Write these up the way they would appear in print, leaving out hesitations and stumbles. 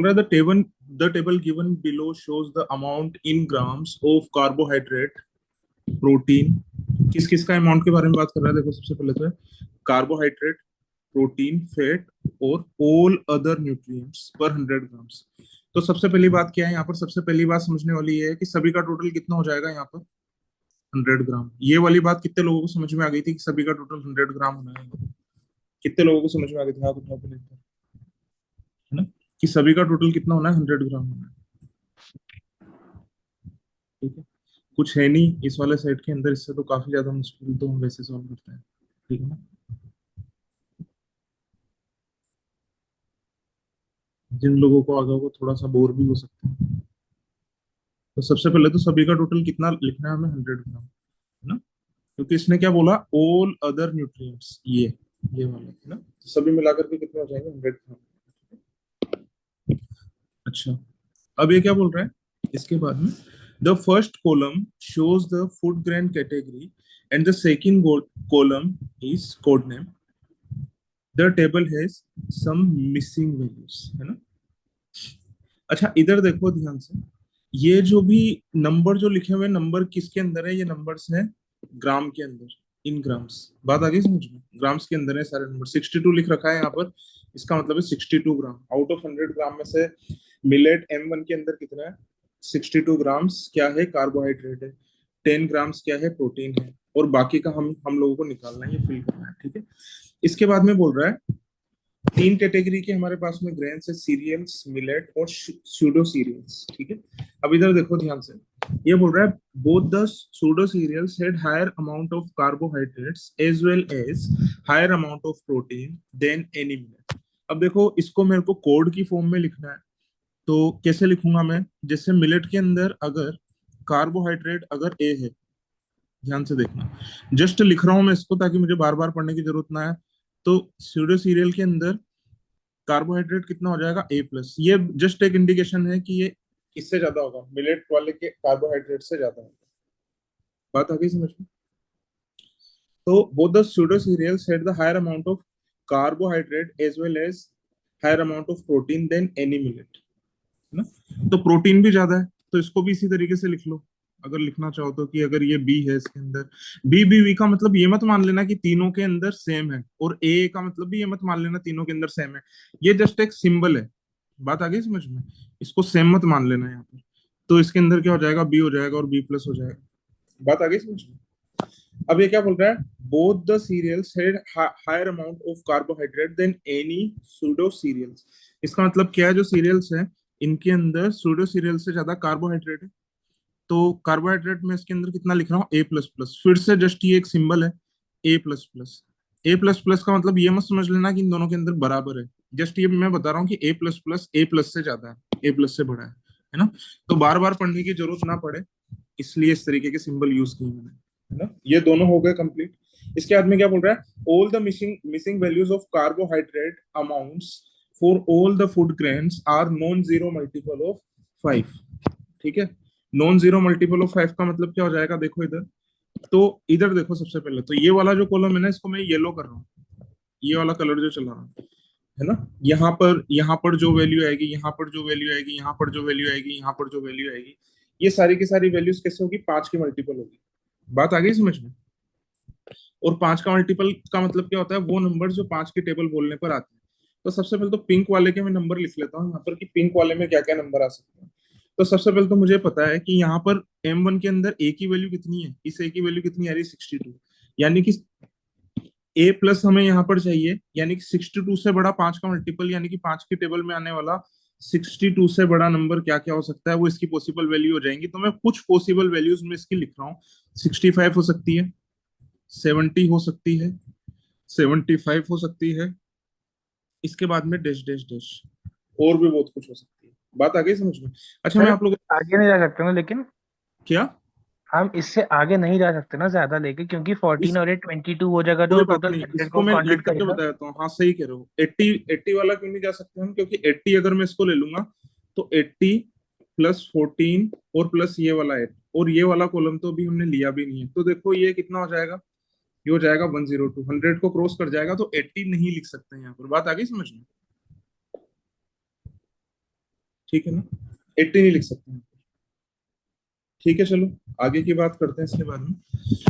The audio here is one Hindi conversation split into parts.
रहा है the table given below shows the amount in grams of carbohydrate, protein. किस किस का अमाउंट के बारे में बात कर रहा है? देखो सबसे पहले तो है कार्बोहाइड्रेट, प्रोटीन, फैट और ऑल अदर न्यूट्रिएंट्स पर 100 ग्राम्स। तो सबसे पहली बात क्या है यहाँ पर? सबसे पहली बात समझने वाली ये है कि सभी का टोटल कितना हो जाएगा यहाँ पर? 100 ग्राम। ये वाली बात कितने लोगों को समझ में आ गई थी कि सभी का टोटल 100 ग्राम होना है? कितने लोगों को समझ में आ गई थी? हाँ, कुछ है ना, कि सभी का टोटल कितना होना है? 100 ग्राम होना है। ठीक है, कुछ है नहीं इस वाले सेट के अंदर, इससे तो काफी ज्यादा मुश्किल तो हम वैसे सॉल्व करते हैं। ठीक है ना, जिन लोगों को आगे वो थोड़ा सा बोर भी हो सकते हैं। तो सबसे पहले तो सभी का टोटल कितना लिखना है हमें? 100 ग्राम, है ना, क्योंकि इसने क्या बोला? ऑल अदर न्यूट्रिएंट्स, ये वाला है ना, तो सभी मिलाकर के कितने हो जाएंगे? 100 ग्राम। अच्छा, अब ये क्या बोल रहा है इसके बाद में? The first column shows the food grain category and the second column is code name. The table has some missing values, है ना। अच्छा, इधर देखो ध्यान से, ये जो भी नंबर जो लिखे हुए नंबर किसके अंदर है? ये नंबर्स है ग्राम के अंदर, इन ग्राम्स। बात आ गई समझ में? ग्राम्स के अंदर है सारे नंबर। 62 लिख रखा है यहाँ पर, इसका मतलब है 62 ग्राम आउट ऑफ 100 ग्राम में से मिलेट M1 के अंदर कितना है? 62 ग्राम्स क्या है? कार्बोहाइड्रेट है। 10 ग्राम्स क्या है? प्रोटीन है। और बाकी का हम लोगों को निकालना है, ये फिल करना है। ठीक है, इसके बाद में बोल रहा है तीन कैटेगरी के हमारे पास में ग्रेन्स है, सीरियल्स, मिलेट और सूडो सीरियल्स। ठीक है, अब इधर देखो ध्यान से, ये बोल रहा है both the pseudo cereals had higher amount of carbohydrates as well as higher amount of protein than any millet. अब देखो, इसको मेरे को कोड की फॉर्म में लिखना है, तो कैसे लिखूंगा मैं? जैसे मिलेट के अंदर अगर कार्बोहाइड्रेट अगर ए है, ध्यान से देखना, जस्ट लिख रहा हूं मैं इसको ताकि मुझे बार बार पढ़ने की जरूरत ना है। तो सूडो सीरियल के अंदर कार्बोहाइड्रेट कितना हो जाएगा? A+। ये जस्ट एक इंडिकेशन है कि ये इससे ज्यादा होगा, मिलेट वाले के कार्बोहाइड्रेट से ज्यादा होगा। बात आ गई समझ में? तो both the pseudo cereals had the higher amount of carbohydrate as well as higher amount of protein than any millet, है ना। तो प्रोटीन भी ज्यादा है, तो इसको भी इसी तरीके से लिख लो अगर लिखना चाहो तो, कि अगर ये बी है इसके अंदर, बी का मतलब ये मत मान लेना कि तीनों के अंदर सेम है, और ए का मतलब भी ये मत मान लेना तीनों के अंदर सेम है। ये जस्ट एक सिंबल है। बात आ गई समझ में? इसको सेम मत मान लेना यहाँ पर। तो इसके अंदर क्या हो जाएगा? बी हो जाएगा और B+ हो जाएगा। बात आ गई समझ में? अब ये क्या बोल रहा है? Both the cereals had higher amount of carbohydrate than any pseudo cereals. इसका मतलब क्या है? जो सीरियल्स है इनके अंदर सूडो सीरियल से ज्यादा कार्बोहाइड्रेट है। तो कार्बोहाइड्रेट में इसके अंदर कितना लिख रहा हूँ? A++। फिर से जस्ट ये एक सिंबल है, A++। A++ का मतलब ये मत समझ लेना कि इन दोनों के अंदर बराबर है, जस्ट ये मैं बता रहा हूँ कि A++ से ज्यादा है, A+ से बड़ा है ना। तो बार बार पढ़ने की जरूरत ना पड़े, इसलिए इस तरीके के सिंबल यूज किए मैंने, है ना। ये दोनों हो गए कंप्लीट। इसके बाद में क्या बोल रहा है? All the missing values of carbohydrate amounts for all the food grains are non zero multiple of 5। ठीक है, नॉन जीरो मल्टीपल ऑफ 5 का मतलब क्या हो जाएगा? देखो इधर, तो इधर देखो, सबसे पहले तो ये वाला जो कॉलम है ना, इसको मैं येलो कर रहा हूँ, ये वाला कलर जो चला रहा है ना। यहाँ पर जो वैल्यू आएगी, यहाँ पर जो वैल्यू आएगी, यहाँ पर जो वैल्यू आएगी, यहाँ पर जो वैल्यू आएगी, ये सारी की सारी वैल्यूज कैसे होगी? 5 की मल्टीपल होगी। बात आ गई समझ में? और 5 का मल्टीपल का मतलब क्या होता है? वो नंबर जो 5 के टेबल बोलने पर आते हैं। तो सबसे पहले तो पिंक वाले के मैं नंबर लिख लेता हूँ यहाँ पर, कि पिंक वाले में क्या क्या नंबर आ सकते हैं। तो सबसे पहले तो मुझे पता है कि यहाँ पर M1 के अंदर ए की वैल्यू कितनी है? इस ए की वैल्यू कितनी आ रही है? 62। यानी कि A+ हमें यहाँ पर चाहिए, यानी कि 62 से बड़ा 5 का मल्टीपल, यानी कि 5 के टेबल में आने वाला 62 से बड़ा नंबर क्या क्या हो सकता है, वो इसकी पॉसिबल वैल्यू हो जाएंगी। तो मैं कुछ पॉसिबल वैल्यूज में इसकी लिख रहा हूँ। 65 हो सकती है, 70 हो सकती है, 75 हो सकती है, इसके बाद में डैश डैश डैश, और भी बहुत कुछ हो सकती है। बात आ गई समझ में? अच्छा, मैं सर आप लोगों आगे नहीं जा सकते ना, लेकिन क्या, हम इससे आगे नहीं जा सकते ना ज्यादा लेके, क्योंकि इस 14 और 22 हो जाएगा तो कोई बात टोटल नहीं, 100 इसको को मैं लिख काउंटेड करके करेगा। बता देता हूँ। हाँ, सही कह रहे हो। 80 80 वाला क्यों नहीं जा सकते हम? क्योंकि 80 अगर मैं इसको ले लूंगा तो 80 प्लस 14 और प्लस ये वाला 8, और ये वाला कॉलम तो अभी हमने लिया भी नहीं है। तो देखो ये कितना हो जाएगा? ये हो जाएगा 102, 100 को क्रॉस कर जाएगा, तो 80 नहीं लिख सकते हैं यहाँ पर। बात आ गई समझ में? ठीक है ना, 80 नहीं लिख सकते हैं। ठीक है, चलो आगे की बात करते हैं इसके बारे में।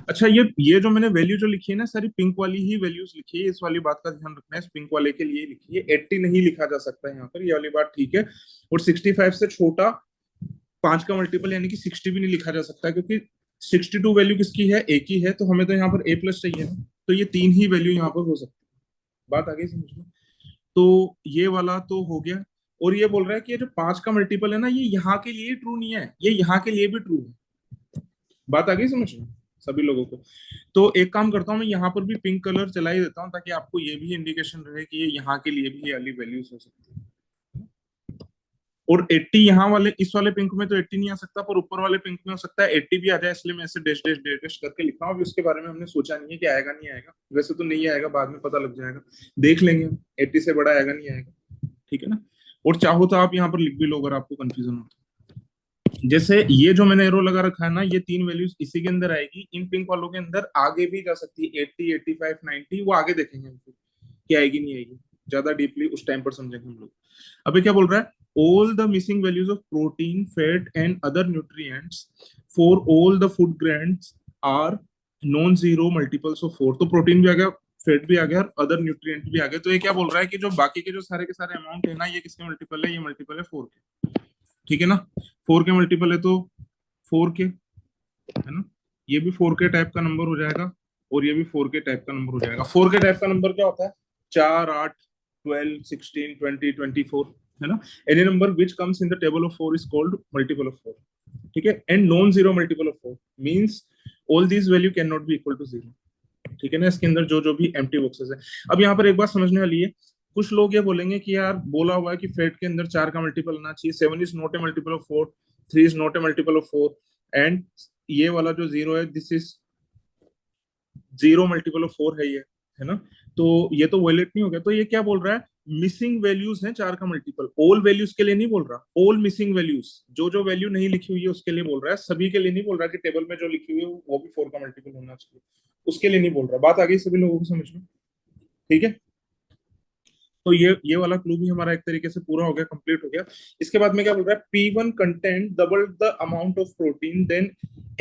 अच्छा, ये जो मैंने वैल्यू जो लिखी है ना, सारी पिंक वाली ही वैल्यूज लिखी है, इस वाली बात का ध्यान रखना है, इस पिंक वाले के लिए लिखी है, 80 नहीं लिखा जा सकता है यहाँ पर, ये वाली बात ठीक है। और 65 से छोटा 5 का मल्टीपल यानी कि 60 भी नहीं लिखा जा सकता, क्योंकि 62 वैल्यू किसकी है, ए की है, तो हमें तो यहाँ पर ए प्लस चाहिए ना, तो ये 3 ही वैल्यू यहाँ पर हो सकती है। बात आ गई समझ में? तो ये वाला तो हो गया। और ये बोल रहा है कि ये जो 5 का मल्टीपल है ना, ये यहाँ के लिए ट्रू नहीं है, ये यहाँ के लिए भी ट्रू है। बात आ गई समझ में सभी लोगों को? तो एक काम करता हूँ, मैं यहाँ पर भी पिंक कलर चला ही देता हूँ, ताकि आपको ये भी इंडिकेशन रहे कि ये यहाँ के लिए भी ये वाली वैल्यूज हो सकती है। और 80 यहाँ वाले, इस वाले पिंक में तो 80 नहीं आ सकता, पर ऊपर वाले पिंक में हो सकता है 80 भी आ जाए, इसलिए मैं ऐसे डैश डैश डैश डैश करके लिखा हूँ। अभी उसके बारे में हमने सोचा नहीं है कि आएगा नहीं आएगा, वैसे तो नहीं आएगा, बाद में पता लग जाएगा, देख लेंगे हम 80 से बड़ा आएगा नहीं आएगा। ठीक है ना? और चाहो तो आप यहाँ पर लिख भी लो अगर आपको कंफ्यूजन हो तो। जैसे ये जो मैंने एरो लगा रखा है ना, ये 3 वैल्यूज इसी के अंदर आएगी, इन पिंक वालों के अंदर आगे भी जा सकती है, 80, 85, 90, वो आगे देखेंगे हम फिर कि आएगी नहीं आएगी, ज्यादा डीपली उस टाइम पर समझेंगे हम लोग। अभी क्या बोल रहा है, all the missing values of protein, fat and other nutrients for all the food grains are non-zero multiples of 4। तो प्रोटीन भी आ गया, फैट भी आ गया, और अदर न्यूट्रिएंट भी आ गए। तो ये क्या बोल रहा है कि जो बाकी के जो सारे के सारे अमाउंट है ना, ये किसके मल्टीपल है, ये मल्टीपल है 4 के। ठीक है ना? 4 के मल्टीपल है तो 4 के, है ना, ये भी 4 के टाइप का नंबर हो जाएगा, और ये भी 4 के टाइप का नंबर हो जाएगा। 4 के टाइप का नंबर क्या होता है, 4, 8, 12, 16, 20, 24, है ना? Any number which comes in the table of 4 is called multiple of 4। ठीक है? And non zero multiple of 4 means all these value can not be equal to zero. ठीक है ना? इसके अंदर जो जो भी एम्प्टी बॉक्सेस है। अब यहाँ पर एक बात समझने वाली है, कुछ लोग ये बोलेंगे कि यार बोला हुआ है कि फेट के अंदर 4 का मल्टीपल होना चाहिए, 7 is not a multiple of 4, 3 is not a multiple of 4, and ये वाला जो 0 है, दिस इज 0 मल्टीपल ऑफ 4 है ना? तो ये तो वैलिड नहीं हो गया। तो ये क्या बोल रहा है, मिसिंग वैल्यूज हैं 4 का मल्टीपल, ऑल वैल्यूज के लिए नहीं बोल रहा, ऑल मिसिंग वैल्यूज, जो जो वैल्यू नहीं लिखी हुई है उसके लिए बोल रहा है, सभी के लिए नहीं बोल रहा कि टेबल में जो लिखी हुई है वो भी 4 का मल्टीपल होना चाहिए, उसके लिए नहीं बोल रहा। बात आ गई सभी लोगों को समझ में? ठीक है? तो ये वाला क्लू भी हमारा एक तरीके से पूरा हो गया, कंप्लीट हो गया। इसके बाद में क्या बोल रहा है, P1 content double the amount of protein than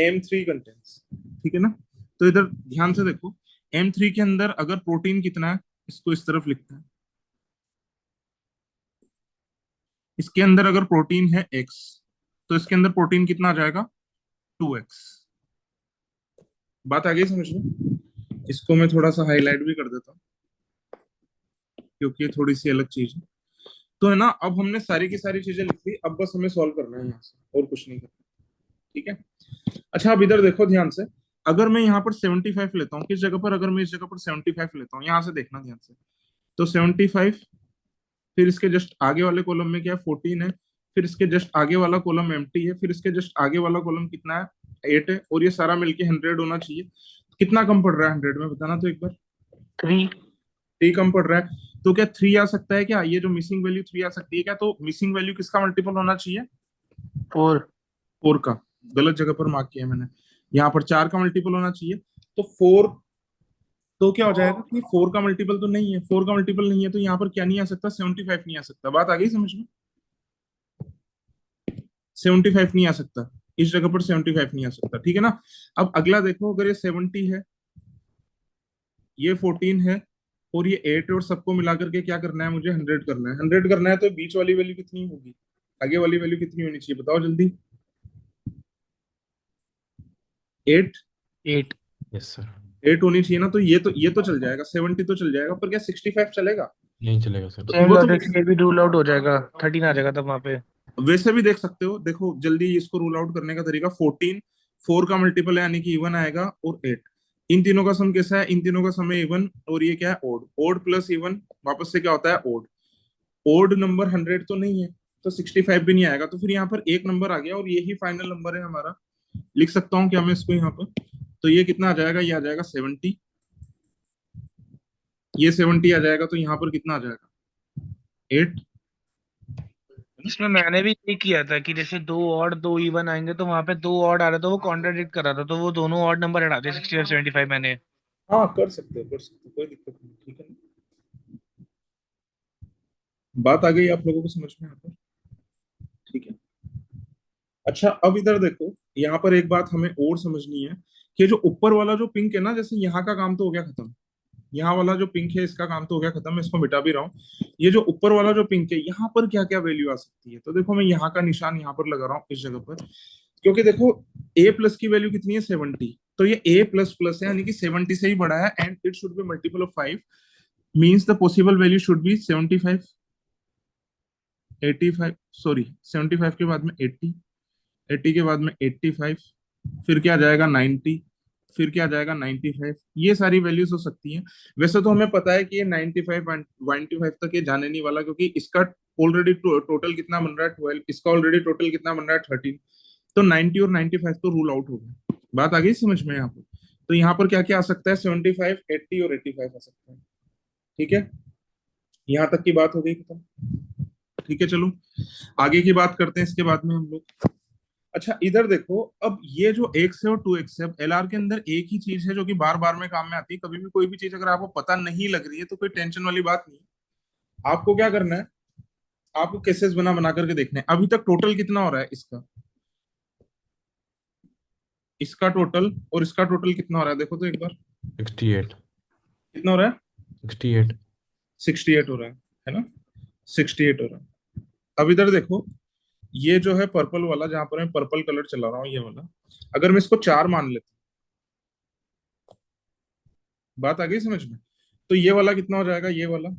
M3 contents. ठीक है ना? तो इधर ध्यान से देखो, M3 के अंदर अगर प्रोटीन कितना है, इसको इस तरफ लिखते हैं, इसके अंदर अगर प्रोटीन है X, तो इसके अंदर प्रोटीन कितना आ जाएगा, 2X। बात आ गई समझ में? इसको मैं थोड़ा सा हाईलाइट भी कर देता हूँ, क्योंकि ये थोड़ी सी अलग चीज है। तो है ना, अब हमने सारी की सारी चीजें लिख ली, अब बस हमें सॉल्व करना है यहाँ से, और कुछ नहीं करना। ठीक है? अच्छा, अब इधर देखो ध्यान से, अगर मैं यहाँ पर 75 लेता हूँ, किस जगह पर, अगर मैं इस जगह पर 75 लेता हूँ, यहाँ से देखना ध्यान से, तो 75, फिर इसके जस्ट आगे वाले कॉलम में क्या है, 14 है, फिर इसके जस्ट आगे वाला कॉलम एम्प्टी है, फिर इसके जस्ट आगे वाला कॉलम कितना है, 8 है, और ये सारा मिलके 100 होना चाहिए। कितना कम पड़ रहा है 100 में, बताना तो एक बार। 3। 3 कम पड़ रहा है, तो क्या 3 आ सकता है क्या, ये जो मिसिंग वैल्यू 3 आ सकती है क्या? तो मिसिंग वैल्यू किसका मल्टीपल होना चाहिए, 4। 4 का। गलत जगह पर मार्क किया मैंने, यहाँ पर 4 का मल्टीपल होना चाहिए, तो 4, तो क्या हो जाएगा कि 4 का मल्टीपल तो नहीं है, 4 का मल्टीपल नहीं है, तो यहाँ पर क्या नहीं आ सकता, 75 नहीं आ सकता। बात आ गई समझ में? 75 नहीं आ सकता, इस जगह पर 75 नहीं आ सकता। ठीक है ना? अब अगला देखो, अगर ये 70 है, ये 14 है, और ये 8 है, और सबको मिला करके क्या करना है, मुझे 100 करना है। 100 करना है तो बीच वाली वैल्यू कितनी होगी, आगे वाली वैल्यू कितनी होनी चाहिए, बताओ जल्दी। 8। 8। Yes sir. 8 होनी चाहिए ना, तो ये तो चल जाएगा, 70 तो चल जाएगा, पर क्या 65 चलेगा? नहीं चलेगा सर। तो सेम वो तो लॉजिक से भी रूल आउट हो जाएगा, 13 आ जाएगा तब वहां पे। वैसे भी देख सकते हो, देखो जल्दी इसको रूल आउट करने का तरीका, 14 4 का मल्टीपल है, यानी कि इवन आएगा, और 8, इन तीनों का सम कैसा है, इन तीनों का सम है इवन, और ये क्या है, ओड। ओड प्लस इवन वापस से क्या होता है, ओड। ओड नंबर 100 तो नहीं है, तो 65 भी नहीं आएगा, तो फिर यहाँ पर एक नंबर आ गया, और यही फाइनल नंबर है हमारा। लिख सकता हूँ क्या मैं इसको यहाँ पर, तो ये कितना आ जाएगा, ये आ जाएगा 70, ये 70 आ जाएगा, तो यहाँ पर कितना आ जाएगा, 8। इसमें मैंने भी यही किया था कि जैसे 2 और 2 इवन आएंगे तो वहां पे 2 ऑड आ रहा था, वो कॉन्ट्राडिक्ट कर रहा था, तो वो दोनों ऑड नंबर हटा दिए 60 और 75 मैंने। हाँ कर सकते हो, कर सकते हो, कोई दिक्कत नहीं। ठीक है ना? बात आ गई आप लोगों को समझ में आता है? ठीक है। अच्छा अब इधर देखो, यहाँ पर एक बात हमें और समझनी है कि जो ऊपर वाला जो पिंक है ना, जैसे यहाँ का काम तो हो गया खत्म, यहाँ वाला जो पिंक है इसका काम तो हो गया खत्म, मैं इसको मिटा भी रहा हूँ। ये जो ऊपर वाला जो पिंक है, यहाँ पर क्या क्या वैल्यू आ सकती है, तो देखो मैं यहाँ का निशान यहाँ पर लगा रहा हूँ इस जगह पर, क्योंकि देखो ए प्लस की वैल्यू कितनी है 70, तो ये ए प्लस प्लस है यानी कि 70 से ही बड़ा है, and it should be multiple of 5, means the possible value should be 75, 85, sorry 75 के बाद में 80, 80 के बाद में 85, फिर क्या आ जाएगा 90, फिर क्या आ जाएगा 95, ये सारी वैल्यूज हो सकती हैं। वैसे तो हमें पता है कि ये 95 95 तक ये जाने नहीं वाला, क्योंकि इसका ऑलरेडी टोटल कितना बन रहा है 12, इसका ऑलरेडी टोटल कितना बन रहा है 13, तो 90 और 95 तो रूल आउट हो गया। बात आ गई समझ में यहाँ पर? तो यहाँ पर क्या क्या आ सकता है, 75, 80 और 85 आ सकता है। ठीक है, यहाँ तक की बात हो गई खत्म। ठीक है, चलो आगे की बात करते हैं इसके बाद में हम लोग। अच्छा इधर देखो, अब ये जो एक्स है और 2x है, अब एलआर के अंदर एक ही चीज है जो कि बार बार में काम में आती है। कभी भी कोई भी चीज अगर आपको पता नहीं लग रही है तो कोई टेंशन वाली बात नहीं है। आपको क्या करना है, आपको केसेस बना बना करके देखना है। अभी तक टोटल कितना हो रहा है इसका, इसका टोटल और इसका टोटल कितना हो रहा है, देखो तो एक बार। 68 कितना हो रहा है? 68 68 हो रहा है ना? 68 हो रहा है। अब इधर देखो, ये जो है पर्पल वाला, जहां पर मैं पर्पल कलर चला रहा हूँ ये वाला, अगर मैं इसको 4 मान लेता हूँ, बात आ गई समझ में? तो ये वाला कितना हो जाएगा, ये वाला।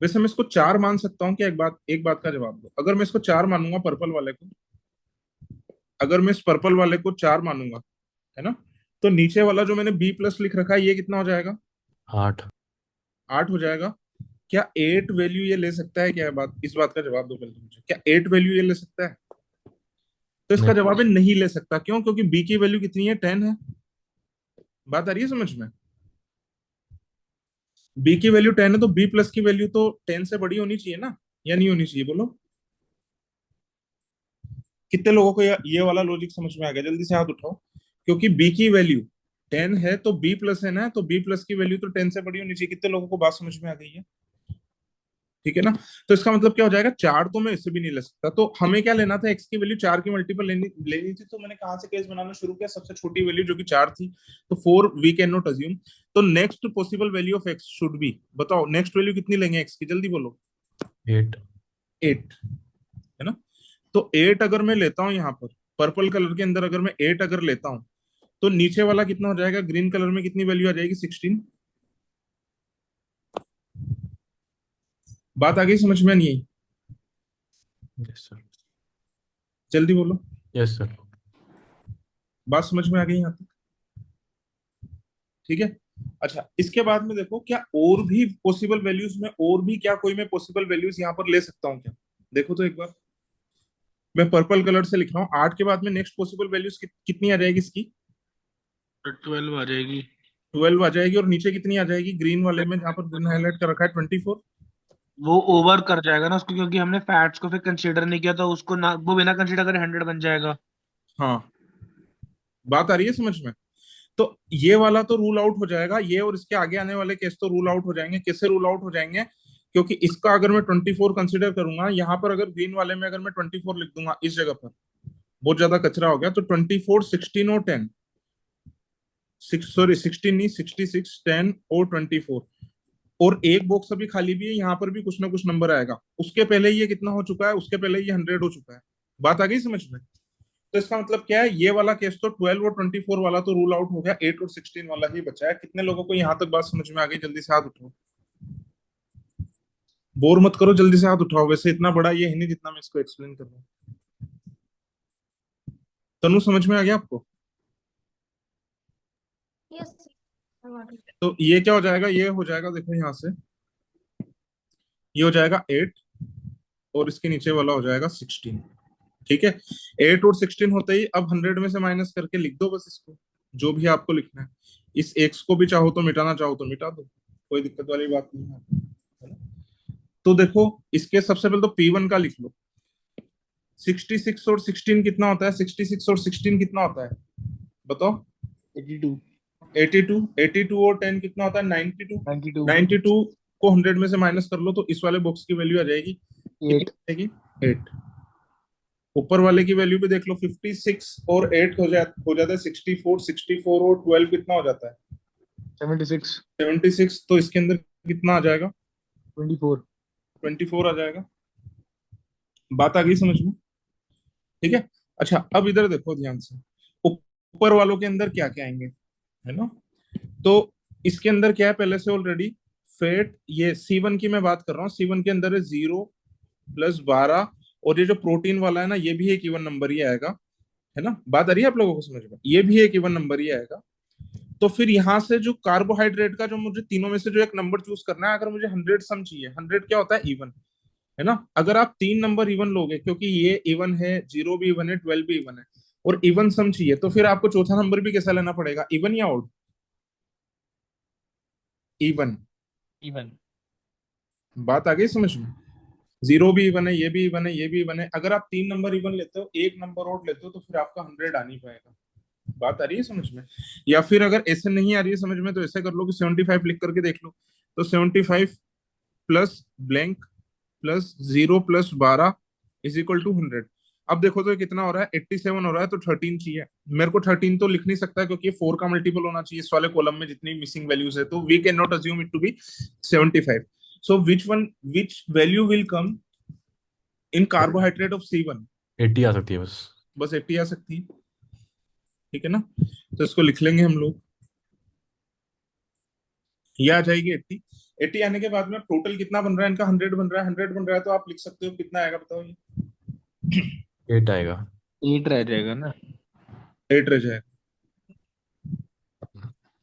वैसे मैं इसको 4 मान सकता हूँ कि एक बात का जवाब दो, अगर मैं इसको 4 मानूंगा पर्पल वाले को, अगर मैं इस पर्पल वाले को 4 मानूंगा, है ना, तो नीचे वाला जो मैंने बी प्लस लिख रखा है ये कितना हो जाएगा, 8 8 हो जाएगा। क्या 8 वैल्यू ये ले सकता है, क्या बात, इस बात का जवाब दो पहले मुझे, क्या 8 वैल्यू ये ले सकता है? तो इसका नहीं जवाब है नहीं ले सकता। क्यों? क्योंकि बी की वैल्यू कितनी है, 10 है। बात आ रही है समझ में? बी की वैल्यू 10 है, तो बी प्लस की वैल्यू तो 10 से बड़ी होनी चाहिए ना, या नहीं होनी चाहिए, बोलो। कितने लोगों को ये वाला लॉजिक समझ में आ गया? जल्दी से हाथ उठाओ। क्योंकि बी की वैल्यू 10 है तो बी प्लस है ना, तो बी प्लस की वैल्यू तो 10 से बड़ी होनी चाहिए। कितने लोगों को बात समझ में आ गई है? ठीक है ना? तो इसका मतलब क्या हो जाएगा, 4 तो मैं इससे भी नहीं ले सकता। तो हमें क्या लेना था, एक्स की वैल्यू 4 की मल्टीपल लेनी लेनी थी। तो मैंने कहां से केस बनाना शुरू किया, सबसे छोटी वैल्यू जो कि 4 थी, तो 4 वी कैन नॉट अज्यूम। तो next possible value of x should be, बताओ नेक्स्ट वैल्यू कितनी लेंगे एक्स की, जल्दी बोलो। 8 8, है ना? तो 8 अगर मैं लेता हूं यहाँ पर पर्पल कलर के अंदर, अगर मैं 8 अगर लेता हूं, तो नीचे वाला कितना हो जाएगा, ग्रीन कलर में कितनी वैल्यू आ जाएगी, 16। बात आ गई समझ में नहीं आई? यस सर जल्दी बोलो। यस सर बात समझ में आ गई यहाँ तक? ठीक है। अच्छा इसके बाद में देखो, क्या और भी पॉसिबल वैल्यूज में, और भी क्या कोई मैं पॉसिबल वैल्यूज यहाँ पर ले सकता हूँ क्या? देखो तो एक बार, मैं पर्पल कलर से लिख रहा हूँ। 8 के बाद में नेक्स्ट पॉसिबल वैल्यूज कितनी आ जाएगी इसकी, 12 आ जाएगी। 12 आ जाएगी। और नीचे कितनी आ जाएगी ग्रीन वाले में, जहां पर ग्रीन हाईलाइट कर रखा है, 24। वो ओवर कर जाएगा ना उसको, क्योंकि हमने फैट्स को फिर कंसीडर नहीं किया, तो उसको ना, वो बिना कंसीडर करे 100 बन जाएगा। हाँ, बात आ रही है समझ में? तो ये वाला तो रूल आउट हो जाएगा, ये और इसके आगे आने वाले केस तो रूल आउट हो जाएंगे। कैसे रूल आउट हो जाएंगे? क्योंकि इसका अगर मैं 24 कंसिडर करूंगा, यहाँ पर अगर ग्रीन वाले में अगर मैं 24 लिख दूंगा इस जगह पर, बहुत ज्यादा कचरा हो गया, तो 24, 16 और 10, सॉरी 16 नहीं, 66, 10 और 24, और एक बॉक्स अभी खाली भी है, यहाँ पर भी कुछ ना कुछ नंबर आएगा। उसके पहले ये कितना हो चुका है, उसके पहले ये 100 हो चुका है। बात आ गई समझ में? तो इसका मतलब क्या है, ये वाला केस तो 12 और 24 वाला तो रूल आउट हो गया, 8 और 16 वाला ही बचा है। कितने लोगों को यहाँ तक बात समझ में आ गई, जल्दी से हाथ उठाओ। बोर मत करो, जल्दी से हाथ उठाओ। वैसे इतना बड़ा ये है नहीं जितना मैं इसको एक्सप्लेन कर रहा हूँ। तनु समझ में आ गया आपको? यस। तो ये क्या हो जाएगा, ये हो जाएगा, देखो यहाँ से ये हो जाएगा 8, और इसके नीचे वाला हो जाएगा 16। ठीक है, 8 और 16 होते ही अब 100 में से माइनस करके लिख दो बस इसको, जो भी आपको लिखना है। इस एक्स को भी चाहो तो मिटाना, चाहो तो मिटा दो, कोई दिक्कत वाली बात नहीं है ना? तो देखो, इसके सबसे पहले तो P1 का लिख लो। 66 और 16 कितना होता है, 66 और 16 कितना होता है, बताओ? 82। 82, 82 और 10 कितना होता है, 92। 92। 92 को 100 में से माइनस कर लो, तो इस वाले बॉक्स की वैल्यू आ जाएगी, कितनी 8। आ जाएगी, 8। ऊपर वाले की वैल्यू भी देख लो, 56 और 8 हो जाता है 64, 64 और 12 कितना हो जाता है 76, 76, तो इसके अंदर कितना आ जाएगा 24। 24 आ जाएगा। बात आ गई समझ में? ठीक है। अच्छा अब इधर देखो ध्यान से, ऊपर वालों के अंदर क्या क्या आएंगे, है ना? तो इसके अंदर क्या है पहले से ऑलरेडी, फेट, ये C1 की मैं बात कर रहा हूँ, C1 के अंदर है 0 + 12, और ये जो प्रोटीन वाला है ना, ये भी एक इवन नंबर ही आएगा, है ना? बात आ रही है आप लोगों को समझ में? ये भी एक इवन नंबर ही आएगा। तो फिर यहाँ से जो कार्बोहाइड्रेट का, जो मुझे तीनों में से जो एक नंबर चूज करना है, अगर मुझे 100 सम चाहिए, 100 क्या होता है इवन, है ना? अगर आप 3 नंबर इवन लोगे, क्योंकि ये इवन है, 0 भी इवन है, 12 भी इवन है, और इवन सम चाहिए, तो फिर आपको चौथा नंबर भी कैसा लेना पड़ेगा, इवन या ऑड? इवन। इवन। बात आ गई समझ में? 0 भी इवन है, ये भी इवन है, ये भी इवन है, अगर आप 3 नंबर इवन लेते हो, एक नंबर ऑड लेते हो, तो फिर आपका 100 आ नहीं पाएगा। बात आ रही है समझ में? या फिर अगर ऐसे नहीं आ रही है समझ में, तो ऐसे कर लो कि 75 लिख करके देख लो, तो 75 प्लस ब्लैंक प्लस 0 + 12 = 100। अब देखो तो ये कितना हो रहा है, 87 हो रहा है, तो 13 चाहिए मेरे को। 13 तो लिख नहीं सकता, क्योंकि ये 4 का मल्टीपल होना चाहिए इस वाले कॉलम में, जितनी मिसिंग वैल्यूज है, तो we can not assume it to be 75। So which value will come in carbohydrate of C1? 80 आ सकती है बस। बस 80 आ सकती है, ठीक है ना? तो इसको लिख लेंगे हम लोग, ये आ जाएगी 80। 80 आने के बाद में टोटल कितना बन रहा है इनका, 100 बन रहा है, 100 बन रहा है, तो आप लिख सकते हो कितना आएगा बताओ ये? 8 आएगा। 8 रह जाएगा ना। 8 रह जाएगा।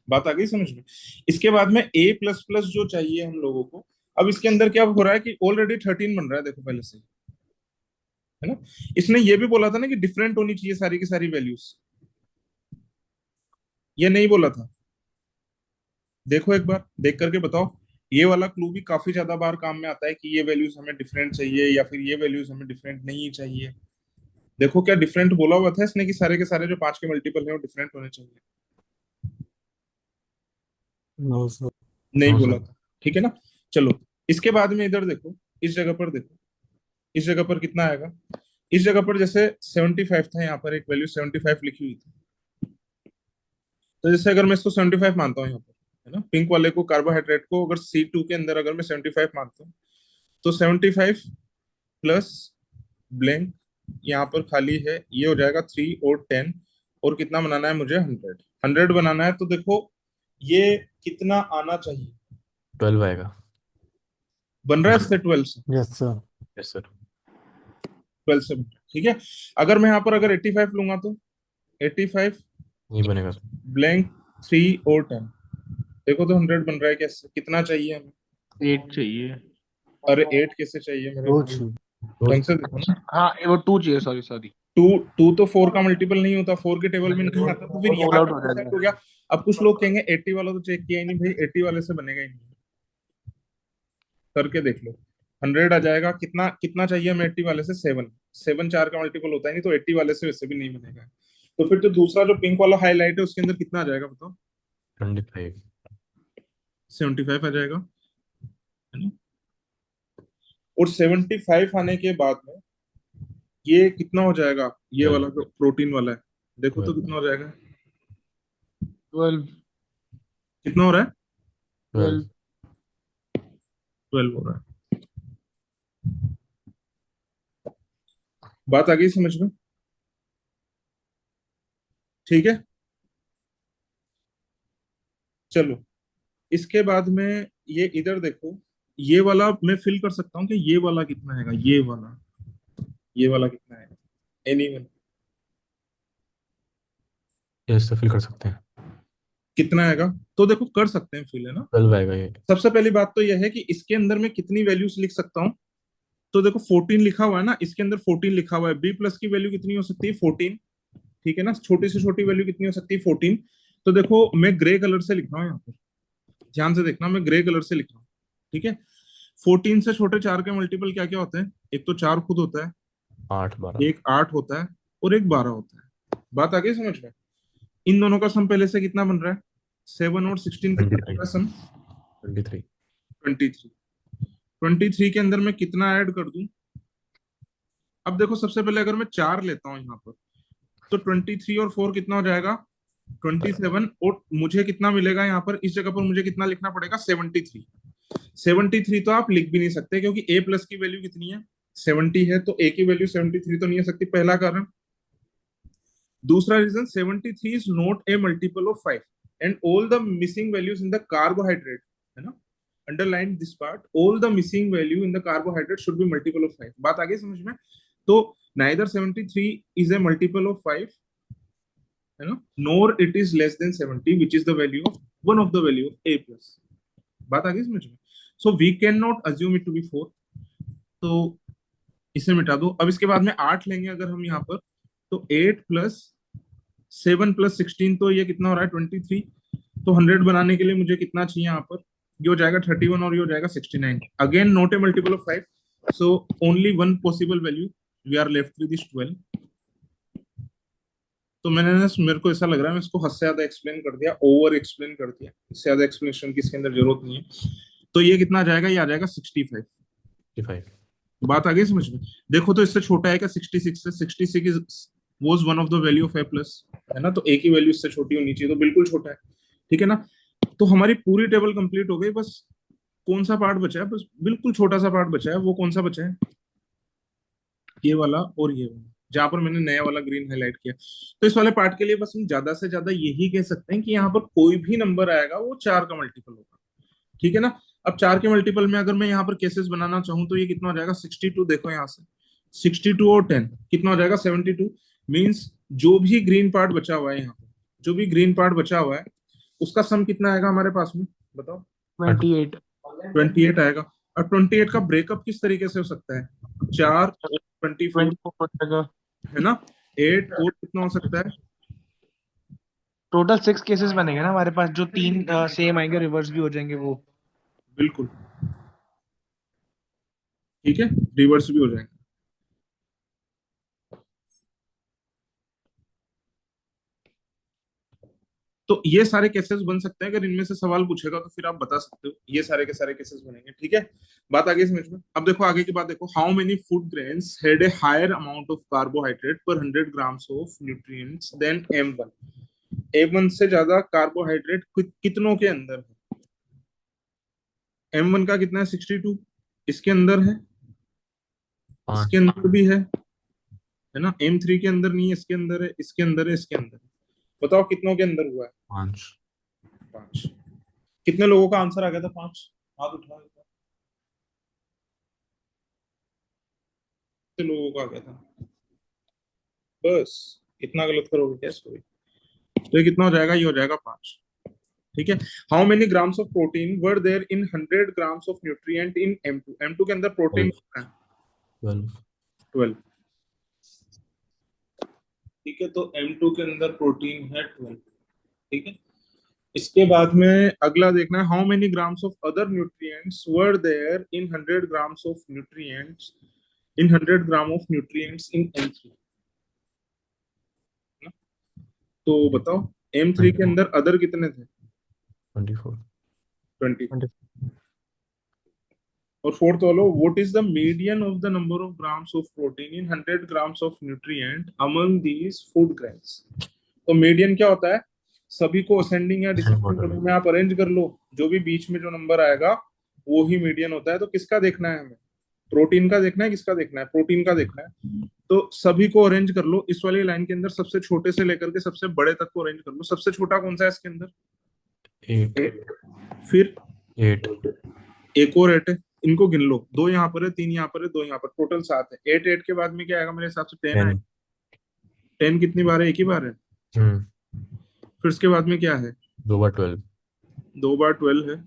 बात आ गई समझ में? इसके बाद में A++ जो चाहिए हम लोगों को, अब इसके अंदर क्या हो रहा है कि ऑलरेडी 13 बन रहा है, देखो पहले से, है ना? इसने ये भी बोला था ना कि डिफरेंट होनी चाहिए सारी की सारी वैल्यूज, ये नहीं बोला था? देखो एक बार देख करके बताओ, ये वाला क्लू भी काफी ज्यादा बार काम में आता है कि ये वैल्यूज हमें डिफरेंट चाहिए, या फिर ये वैल्यूज हमें डिफरेंट नहीं चाहिए। देखो क्या डिफरेंट बोला हुआ था इसने कि सारे के सारे जो 5 के मल्टीपल हैं वो डिफरेंट होने चाहिए? No sir. नहीं नो बोला सर। था, ठीक है ना? चलो इसके बाद में इधर देखो, इस जगह पर देखो, इस जगह पर कितना आएगा, इस जगह पर जैसे 75 था, यहाँ पर एक वैल्यू 75 लिखी हुई थी, तो जैसे अगर मैं इसको 75 मानता हूँ यहाँ पर, है ना, पिंक वाले को, कार्बोहाइड्रेट को, अगर C2 के अंदर अगर मैं 75 मानता हूँ, तो 75 प्लस ब्लैंक, यहाँ पर खाली है, ये हो जाएगा 3 और 10, और कितना बनाना है मुझे, 100। 100 बनाना है, तो देखो ये कितना आना चाहिए, 12 आएगा। बन रहा है इससे 12 से, यस सर। Yes sir. 12 से बन रहा है, ठीक है। अगर मैं यहाँ पर अगर 85 लूंगा, तो 85 नहीं बनेगा सर। ब्लैंक 3 और 10, देखो तो 100 बन रहा है कैसे, कितना चाहिए हमें? 8 चाहिए। अरे 8 कैसे चाहिए मेरे दो भाई, दो ढंग से देखो ना। हाँ वो 2 चाहिए, सॉरी सॉरी। टू टू तो 4 का मल्टीपल नहीं होता, 4 के टेबल में नहीं आता, तो फिर रोल यहाँ आउट पे हो तो सेट जाएगा। हो गया। अब कुछ लोग कहेंगे 80 वाला तो चेक किया ही नहीं भाई, 80 वाले से बनेगा ही नहीं, करके देख लो। 100 आ जाएगा, कितना कितना चाहिए हमें 80 वाले से, 7। 7 4 का मल्टीपल होता है नहीं, तो 80 वाले से वैसे भी नहीं बनेगा। तो फिर जो दूसरा जो पिंक वाला हाईलाइट है, उसके अंदर कितना आ जाएगा बताओ? 25। 75 आ जाएगा, है ना? और 75 आने के बाद में ये कितना हो जाएगा, ये 12। वाला जो प्रोटीन वाला है, देखो तो 12। कितना हो जाएगा, 12। कितना हो रहा है? 12। 12 हो रहा है। बात आ गई समझ में? ठीक है, चलो इसके बाद में ये इधर देखो, ये वाला मैं फिल कर सकता हूँ कि ये वाला कितना आएगा, ये वाला कितना आएगा, एनीवन? यस सर, फिल कर सकते हैं। कितना आएगा? तो देखो कर सकते हैं फिल, है ना? 12 आएगा ये। सबसे पहली बात तो यह है कि इसके अंदर मैं कितनी वैल्यूज लिख सकता हूँ, तो देखो 14 लिखा हुआ है ना, इसके अंदर 14 लिखा हुआ है, B+ की वैल्यू कितनी हो सकती है, 14, ठीक है ना? छोटी से छोटी वैल्यू कितनी हो सकती है, 14। तो देखो मैं ग्रे कलर से लिख रहा हूँ यहाँ पर, ध्यान से देखना, मैं ग्रे कलर से लिख रहा हूँ, ठीक है। 14 से छोटे 4 के मल्टीपल क्या क्या होते हैं, एक तो 4 खुद होता है, 8 12। एक 8 होता है, और एक 12 होता है। बात आ गई समझ में? इन दोनों का सम पहले से कितना बन रहा है, 7 और 16 का कितना 23। बन रहा है सम? 23। 23। 23 के अंदर मैं कितना ऐड कर दूं, अब देखो सबसे पहले अगर मैं 4 लेता हूँ यहाँ पर, तो 23 और 4 कितना हो जाएगा, 27, और मुझे कितना मिलेगा यहाँ पर, इस जगह पर मुझे कितना लिखना पड़ेगा, 73। 73 तो आप लिख भी नहीं सकते, क्योंकि a प्लस की वैल्यू कितनी है, 70 है, तो a की वैल्यू 73 तो नहीं हो सकती, पहला कारण। दूसरा reason, 73 is not a multiple of 5 and all the missing values in the carbohydrate, है ना, underline this part, all the missing value in the carbohydrate should be multiple of 5। बात आ गई समझ में? तो neither 73 is a multiple of 5, है ना, nor it is less than 70 which is the value of one of the value of a plus. बात आ गई समझ में? So we can not assume it to be 4, तो इसे मिटा दो। अब इसके बाद में 8 लेंगे अगर हम यहाँ पर, तो 8 प्लस 7 प्लस 16, तो ये कितना हो रहा है, 23। तो 100 बनाने के लिए मुझे कितना चाहिए यहाँ पर, ये हो जाएगा 31 और ये हो जाएगा 69। Again not a multiple of 5, so only one possible value, we are left with this 12। तो मेरे को ऐसा लग रहा है मैं इसको हद से ज्यादा एक्सप्लेन कर दिया, ओवर एक्सप्लेन कर दिया, इससे ज्यादा एक्सप्लेनेशन की इसके अंदर जरूरत नहीं है। तो ये कितना आ जाएगा, ये आ जाएगा 65। 55। बात आ गई समझ में? देखो तो इससे छोटा है क्या 66 से, 66 was one of the value of a plus, है ना, तो a की वैल्यू इससे छोटी होनी चाहिए, तो बिल्कुल छोटा है, ठीक है ना। तो हमारी पूरी टेबल कंप्लीट हो गई, बस कौन सा पार्ट बचा है, बस बिल्कुल छोटा सा पार्ट बचा है, वो कौन सा बचा है, ये वाला और ये वाला, जहां पर मैंने नया वाला ग्रीन हाईलाइट किया। तो इस वाले पार्ट के लिए बस हम ज्यादा से ज्यादा यही कह सकते हैं कि यहाँ पर कोई भी नंबर आएगा वो 4 का मल्टीपल होगा, ठीक है ना। अब 4 के मल्टीपल में अगर मैं यहाँ पर केसेस बनाना चाहूँ, तो ये कितना हो जाएगा, 62। देखो यहाँ से 62 और 10 कितना हो जाएगा, 72। मीन्स जो भी ग्रीन पार्ट बचा हुआ है यहाँ पर, जो भी ग्रीन पार्ट बचा हुआ है, उसका सम कितना आएगा हमारे पास में, बताओ। 28। 28 आएगा। और 28 का ब्रेकअप किस तरीके से हो सकता है, 4 और 24, 24 है ना, 8 और कितना हो सकता है, टोटल 6 केसेस बनेंगे ना हमारे पास, जो 3 सेम आएंगे, रिवर्स भी हो जाएंगे वो। बिल्कुल ठीक है, रिवर्स भी हो जाएगा। तो ये सारे केसेस बन सकते हैं, अगर इनमें से सवाल पूछेगा तो फिर आप बता सकते हो, ये सारे के सारे केसेस बनेंगे, ठीक है। बात आगे समझ में? अब देखो आगे की बात देखो, how many food grains had a higher amount of carbohydrate per 100 grams of nutrients then M1। M1 से ज्यादा कार्बोहाइड्रेट कितनों के अंदर है, M1 का कितना है, 62, इसके अंदर है, इसके 5। अंदर भी है ना, M3 के अंदर नहीं है, इसके अंदर है, इसके अंदर है, इसके अंदर है। बताओ कितनों के अंदर हुआ है, 5। 5। कितने लोगों का आंसर आ गया था, 5? हाथ उठाओ, कितने लोगों का आ गया था, बस इतना गलत करोगे क्या, सॉरी। तो ये कितना हो जाएगा, ये हो जाएगा 5, ठीक है। How many grams of protein were there in 100 grams of nutrient in M2। M2 के अंदर प्रोटीन 12। 12। 12, ठीक है, तो M2 के अंदर प्रोटीन है 12, ठीक है। इसके बाद में अगला देखना है, how many grams of other nutrients were there in 100 grams of nutrients in 100 gram of nutrients in M3, तो बताओ M3 के 24। अंदर अदर कितने थे, 24। 20। और फोर्थ वालो, what is the median of the number of grams of protein in 100 grams of nutrient among these food grains. तो मीडियन क्या होता है, सभी को असेंडिंग या डिसेंडिंग ऑर्डर ऑर्डर में। में आप अरेंज कर लो, जो भी बीच में जो नंबर आएगा वो ही मीडियन होता है। तो किसका देखना है हमें, प्रोटीन का देखना है, किसका देखना है, प्रोटीन का देखना है। तो सभी को अरेंज कर लो इस वाली लाइन के अंदर, सबसे छोटे से लेकर के सबसे बड़े तक को अरेंज कर लो। सबसे छोटा कौन सा है इसके अंदर, 8। 8, फिर 8। एक और 8 है, इनको गिन लो, 2 यहाँ पर है, 3 यहाँ पर है, 2 यहाँ पर, टोटल 7 है। 8 8 के बाद में क्या आएगा मेरे हिसाब से, 10 आएगा। 10। 10 कितनी बार है, एक ही बार है। हम्म। फिर उसके बाद में क्या है, 2 बार 12। 2 बार 12 है,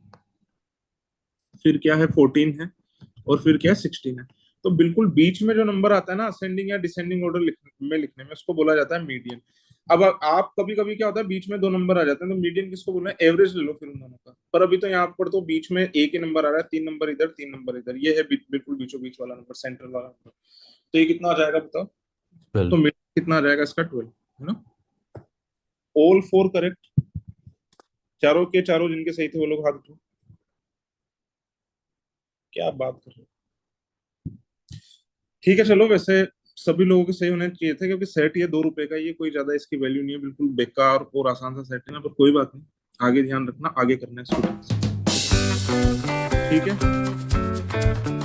फिर क्या है, 14 है, और फिर क्या है, 16 है। तो बिल्कुल बीच में जो नंबर आता है ना असेंडिंग या डिसेंडिंग ऑर्डर लिखने में, उसको बोला जाता है मीडियन। अब आप कभी कभी क्या होता है, बीच में 2 नंबर आ जाते हैं, तो मीडियन किसको बोलना है, एवरेज ले लो फिर उन दोनों का। पर अभी तो यहाँ पर तो बीच में एक ही नंबर आ रहा है, 3 नंबर इधर 3 नंबर इधर, ये है बिल्कुल बीचों बीच वाला नंबर, सेंट्रल वाला नंबर। तो ये कितना आ जाएगा बताओ, तो 12। मीडियन कितना आ जाएगा इसका, 12, है ना। ऑल 4 करेक्ट, चारों के चारों जिनके सही थे वो लोग हाथ उठाओ। क्या बात कर रहे हो, ठीक है चलो। वैसे सभी लोगों के सही होने चाहिए थे, क्योंकि सेट ये 2 रुपए का, ये कोई ज्यादा इसकी वैल्यू नहीं है, बिल्कुल बेकार और आसान सा सेट है ना, पर कोई बात नहीं, आगे ध्यान रखना, आगे करना है स्टूडेंट्स। ठीक है।